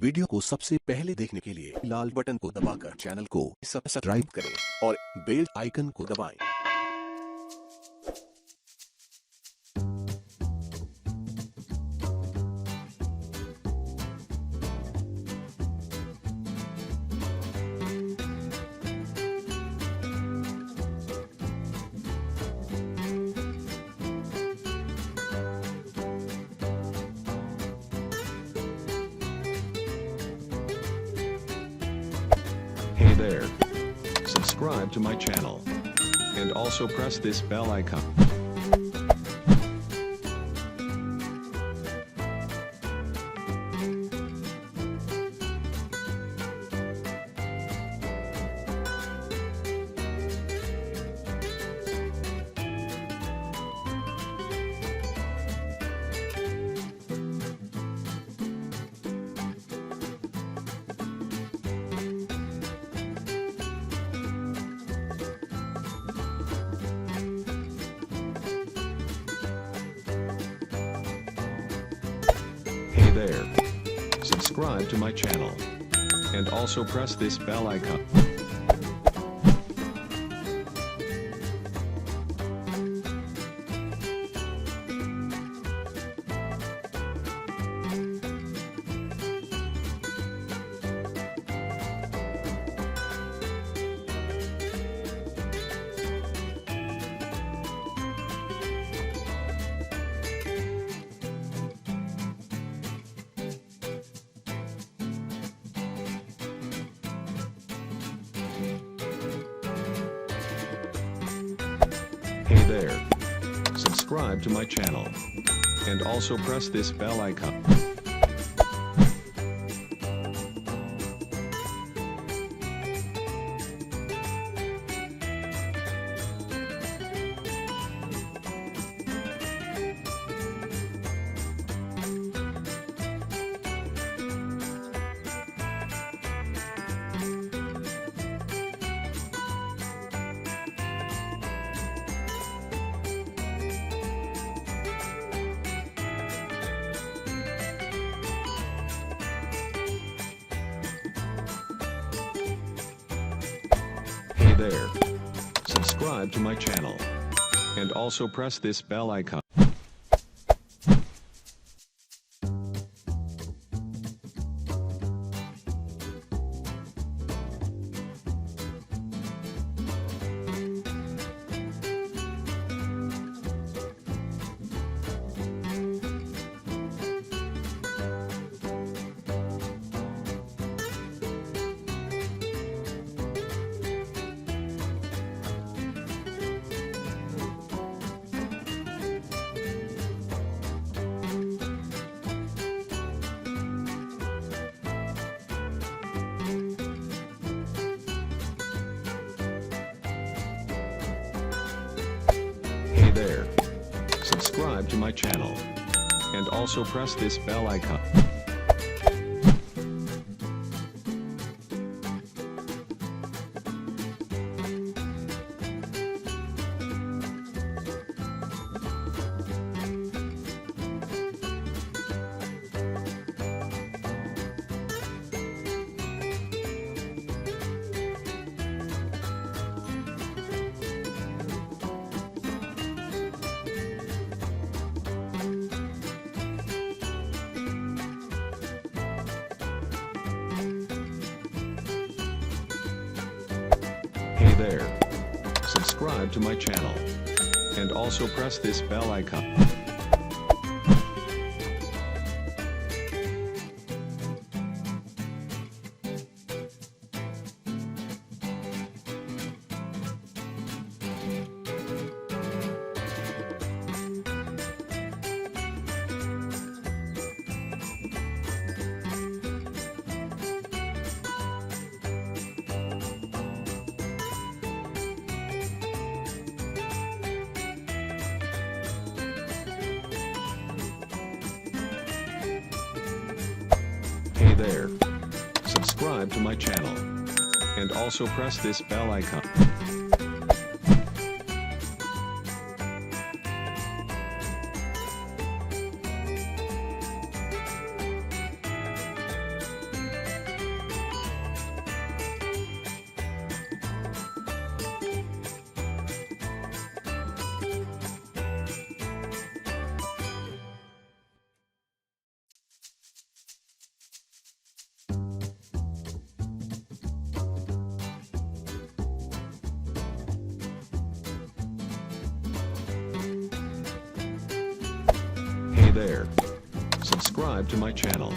Video को सबसे पहले देखने के लिए लाल बटन को दबाकर चैनल को सब्सक्राइब करें और बेल आइकन को दबाएं। Hey there. Subscribe to my channel. And also press this bell icon. Hey there. Subscribe to my channel. And also press this bell icon. Hey there. Subscribe to my channel. And also press this bell icon. Hey there. Subscribe to my channel. And also press this bell icon. Hey there. Subscribe to my channel. And also press this bell icon. Hey there. Subscribe to my channel. And also press this bell icon. Hey there. Subscribe to my channel. And also press this bell icon. there. Subscribe to my channel.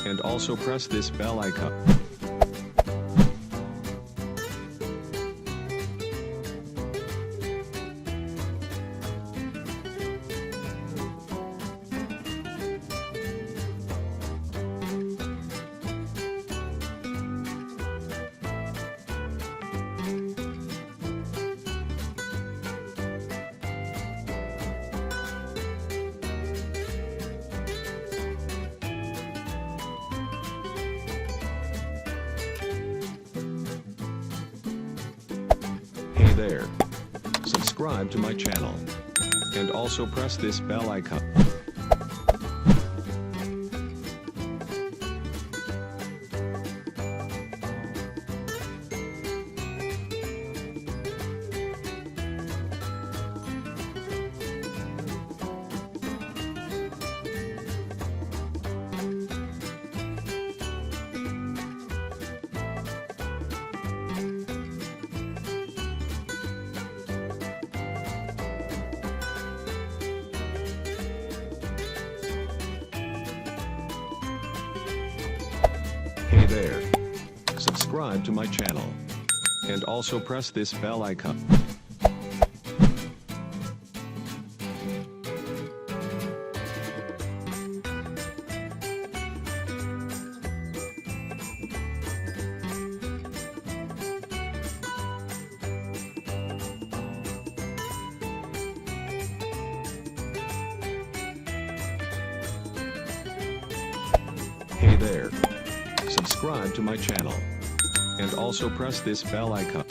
And also press this bell icon. Hey there. Subscribe to my channel. And also press this bell icon. Hey there. Subscribe to my channel. And also press this bell icon. Hey there. Subscribe to my channel. And also press this bell icon.